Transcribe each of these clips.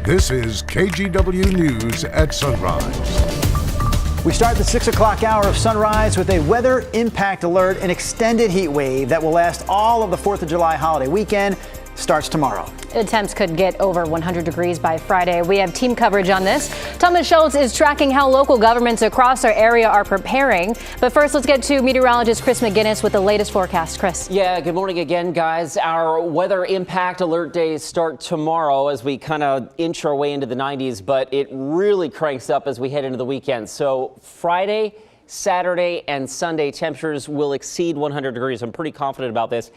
This is KGW News at Sunrise. We start the 6 o'clock hour of Sunrise with a weather impact alert. An extended heat wave that will last all of the 4th of July holiday weekend starts tomorrow. Temps could get over 100 degrees by Friday. We have team coverage on this. Thomas Schultz is tracking how local governments across our area are preparing. But first, let's get to meteorologist Chris McGinnis with the latest forecast. Chris. Yeah, good morning again, guys. Our weather impact alert days start tomorrow as we kind of inch our way into the 90s, but it really cranks up as we head into the weekend. So Friday, Saturday, and Sunday temperatures will exceed 100 degrees. I'm pretty confident about this.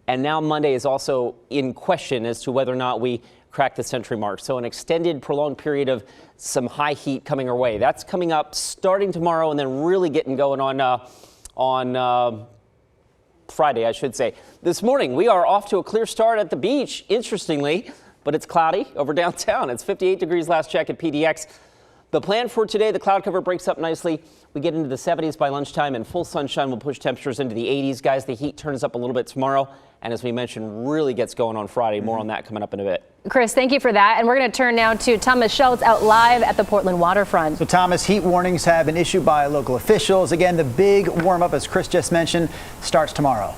And now Monday is also in question as to whether or not we crack the century mark. So an extended, prolonged period of some high heat coming our way. That's coming up starting tomorrow and then really getting going on Friday, I should say. This morning, we are off to a clear start at the beach, interestingly, but it's cloudy over downtown. It's 58 degrees last check at PDX. The plan for today, the cloud cover breaks up nicely. We get into the 70s by lunchtime, and full sunshine will push temperatures into the 80s. Guys, the heat turns up a little bit tomorrow, and as we mentioned, really gets going on Friday. More on that coming up in a bit. Chris, thank you for that. And we're going to turn now to Thomas Schultz out live at the Portland waterfront. So, Thomas, heat warnings have been issued by local officials. Again, the big warm-up, as Chris just mentioned, starts tomorrow.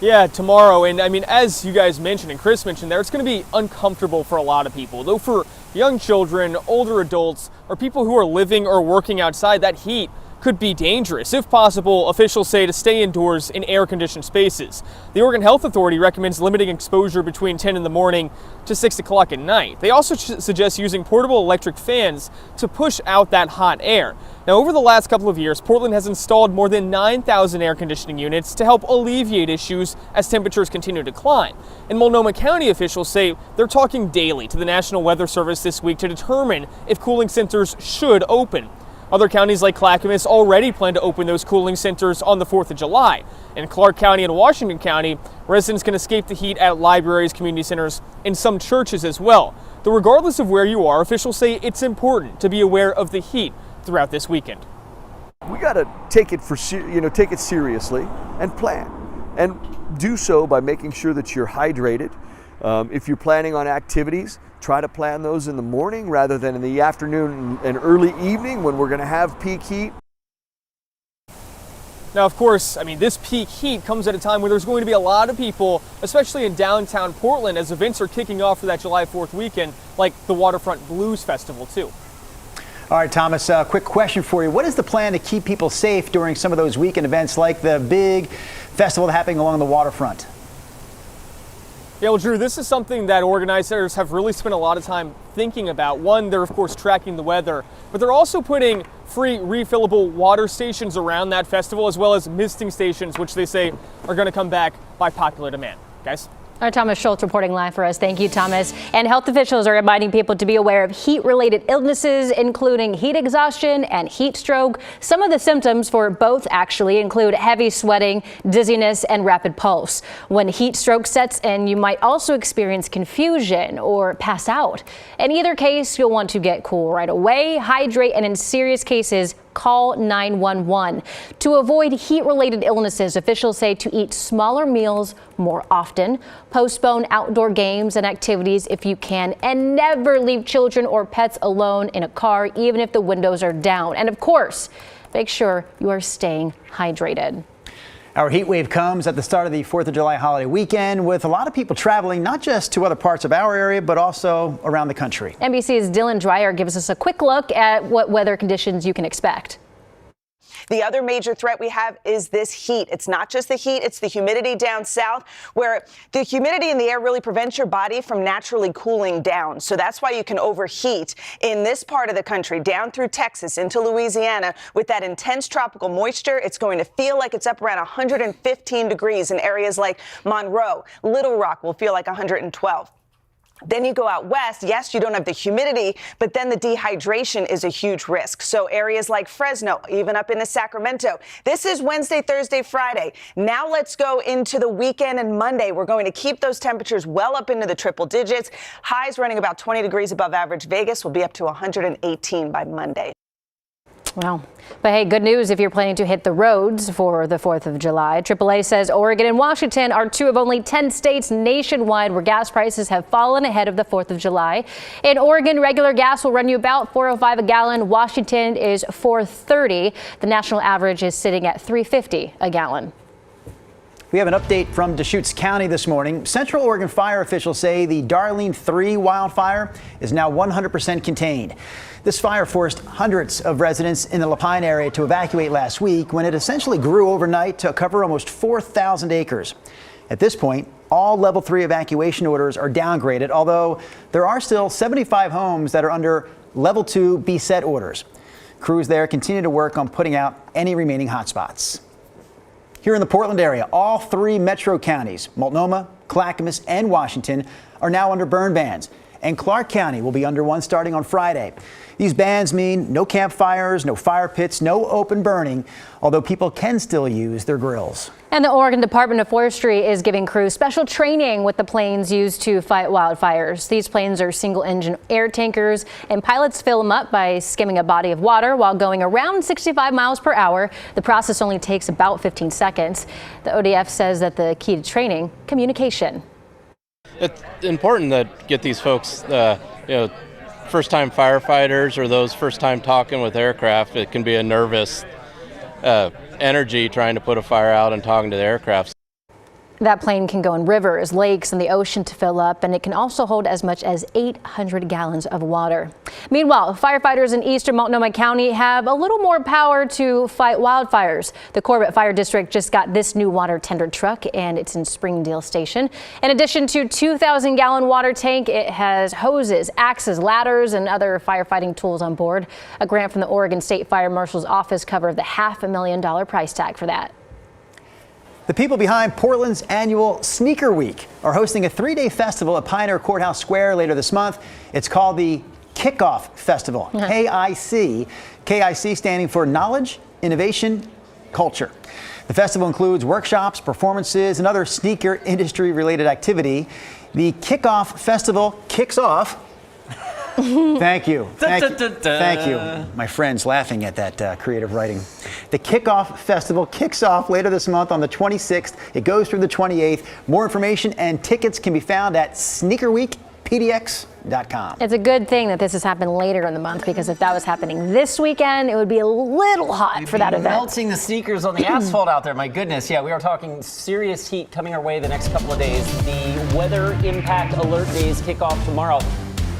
Yeah, tomorrow. And I mean, as you guys mentioned and Chris mentioned there, it's going to be uncomfortable for a lot of people. Though for young children, older adults, or people who are living or working outside, that heat could be dangerous. If possible, officials say to stay indoors in air-conditioned spaces. The Oregon Health Authority recommends limiting exposure between 10 in the morning to 6 o'clock at night. They also suggest using portable electric fans to push out that hot air. Now, over the last couple of years, Portland has installed more than 9,000 air conditioning units to help alleviate issues as temperatures continue to climb. And Multnomah County officials say they're talking daily to the National Weather Service this week to determine if cooling centers should open. Other counties like Clackamas already plan to open those cooling centers on the 4th of July. In Clark County and Washington County, residents can escape the heat at libraries, community centers, and some churches as well. Though regardless of where you are, officials say it's important to be aware of the heat throughout this weekend. We got to take it take it seriously and plan, and do so by making sure that you're hydrated. If you're planning on activities, try to plan those in the morning rather than in the afternoon and early evening when we're going to have peak heat. Now, of course, I mean, this peak heat comes at a time where there's going to be a lot of people, especially in downtown Portland, as events are kicking off for that July 4th weekend, like the Waterfront Blues Festival, too. All right, Thomas, quick question for you. What is the plan to keep people safe during some of those weekend events like the big festival happening along the waterfront? Yeah, well, Drew, this is something that organizers have really spent a lot of time thinking about. One, they're, of course, tracking the weather, but they're also putting free refillable water stations around that festival, as well as misting stations, which they say are going to come back by popular demand. Guys? Our Thomas Schultz reporting live for us. Thank you, Thomas. And health officials are reminding people to be aware of heat-related illnesses, including heat exhaustion and heat stroke. Some of the symptoms for both actually include heavy sweating, dizziness, and rapid pulse. When heat stroke sets in, you might also experience confusion or pass out. In either case, you'll want to get cool right away, hydrate, and in serious cases, call 911. To avoid heat-related illnesses, officials say to eat smaller meals more often, postpone outdoor games and activities if you can, and never leave children or pets alone in a car, even if the windows are down. And of course, make sure you are staying hydrated. Our heat wave comes at the start of the 4th of July holiday weekend, with a lot of people traveling not just to other parts of our area, but also around the country. NBC's Dylan Dreyer gives us a quick look at what weather conditions you can expect. The other major threat we have is this heat. It's not just the heat, it's the humidity down south, where the humidity in the air really prevents your body from naturally cooling down. So that's why you can overheat in this part of the country, down through Texas into Louisiana. With that intense tropical moisture, it's going to feel like it's up around 115 degrees in areas like Monroe. Little Rock will feel like 112. Then you go out west, yes, you don't have the humidity, but then the dehydration is a huge risk. So areas like Fresno, even up into Sacramento. This is Wednesday, Thursday, Friday. Now let's go into the weekend and Monday. We're going to keep those temperatures well up into the triple digits. Highs running about 20 degrees above average. Vegas will be up to 118 by Monday. Well, but hey, good news if you're planning to hit the roads for the 4th of July. AAA says Oregon and Washington are 2 of only 10 states nationwide where gas prices have fallen ahead of the 4th of July. In Oregon, regular gas will run you about $4.05 a gallon. Washington is $4.30. The national average is sitting at $3.50 a gallon. We have an update from Deschutes County this morning. Central Oregon fire officials say the Darlene 3 wildfire is now 100% contained. This fire forced hundreds of residents in the Lapine area to evacuate last week when it essentially grew overnight to cover almost 4,000 acres. At this point, all level 3 evacuation orders are downgraded, although there are still 75 homes that are under level 2 beset orders. Crews there continue to work on putting out any remaining hotspots. Here in the Portland area, all 3 metro counties, Multnomah, Clackamas, and Washington, are now under burn bans. And Clark County will be under one starting on Friday. These bans mean no campfires, no fire pits, no open burning, although people can still use their grills. And the Oregon Department of Forestry is giving crews special training with the planes used to fight wildfires. These planes are single-engine air tankers, and pilots fill them up by skimming a body of water while going around 65 miles per hour. The process only takes about 15 seconds. The ODF says that the key to training, communication. It's important that get these folks, first-time firefighters or those first-time talking with aircraft. It can be a nervous energy trying to put a fire out and talking to the aircraft. That plane can go in rivers, lakes, and the ocean to fill up, and it can also hold as much as 800 gallons of water. Meanwhile, firefighters in eastern Multnomah County have a little more power to fight wildfires. The Corbett Fire District just got this new water tender truck, and it's in Springdale Station. In addition to 2,000-gallon water tank, it has hoses, axes, ladders, and other firefighting tools on board. A grant from the Oregon State Fire Marshal's office covered the $500,000 price tag for that. The people behind Portland's annual Sneaker Week are hosting a 3-day festival at Pioneer Courthouse Square later this month. It's called the Kickoff Festival, KIC. KIC standing for Knowledge, Innovation, Culture. The festival includes workshops, performances, and other sneaker industry-related activity. The Kickoff Festival kicks off. Thank you. Thank you. My friend's laughing at that creative writing. The Kickoff Festival kicks off later this month on the 26th. It goes through the 28th. More information and tickets can be found at sneakerweekpdx.com. It's a good thing that this has happened later in the month, because if that was happening this weekend, it would be a little hot for that event. Melting the sneakers on the asphalt out there. My goodness. Yeah, we are talking serious heat coming our way the next couple of days. The weather impact alert days kick off tomorrow.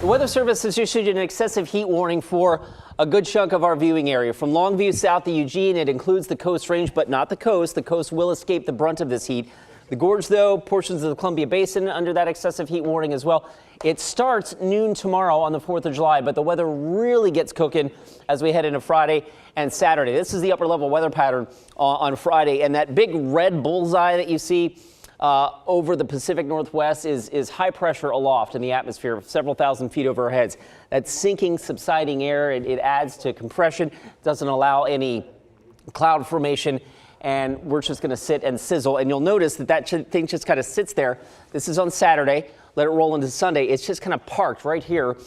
The Weather Service has issued an excessive heat warning for a good chunk of our viewing area. From Longview south to Eugene, it includes the Coast Range, but not the coast. The coast will escape the brunt of this heat. The gorge, though, portions of the Columbia Basin under that excessive heat warning as well. It starts noon tomorrow on the 4th of July, but the weather really gets cooking as we head into Friday and Saturday. This is the upper level weather pattern on Friday, and that big red bullseye that you see over the Pacific Northwest is high pressure aloft in the atmosphere, several thousand feet over our heads. That sinking, subsiding air, it adds to compression, doesn't allow any cloud formation, and we're just going to sit and sizzle. And you'll notice that thing just kind of sits there. This is on Saturday. Let it roll into Sunday. It's just kind of parked right here,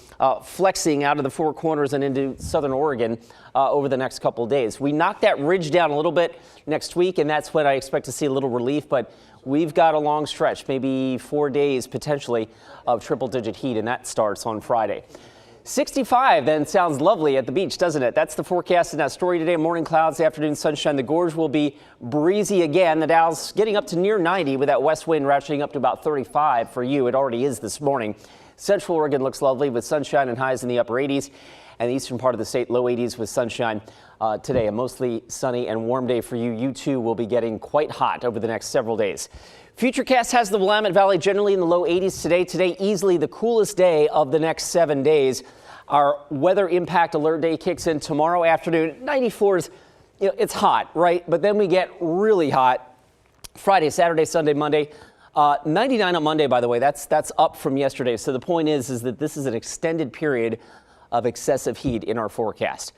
flexing out of the four corners and into southern Oregon over the next couple of days. We knocked that ridge down a little bit next week, and that's when I expect to see a little relief. But we've got a long stretch, maybe 4 days potentially, of triple-digit heat, and that starts on Friday. 65 then sounds lovely at the beach, doesn't it? That's the forecast in that story today. Morning clouds, afternoon sunshine. The gorge will be breezy again. The Dow's getting up to near 90 with that west wind ratcheting up to about 35 for you. It already is this morning. Central Oregon looks lovely with sunshine and highs in the upper 80s. And the eastern part of the state, low 80s with sunshine today. A mostly sunny and warm day for you. You too will be getting quite hot over the next several days. Futurecast has the Willamette Valley generally in the low 80s today. Today, easily the coolest day of the next 7 days. Our weather impact alert day kicks in tomorrow afternoon. 94s, it's hot, right? But then we get really hot Friday, Saturday, Sunday, Monday. 99 on Monday, by the way. That's up from yesterday. So the point is that this is an extended period of excessive heat in our forecast.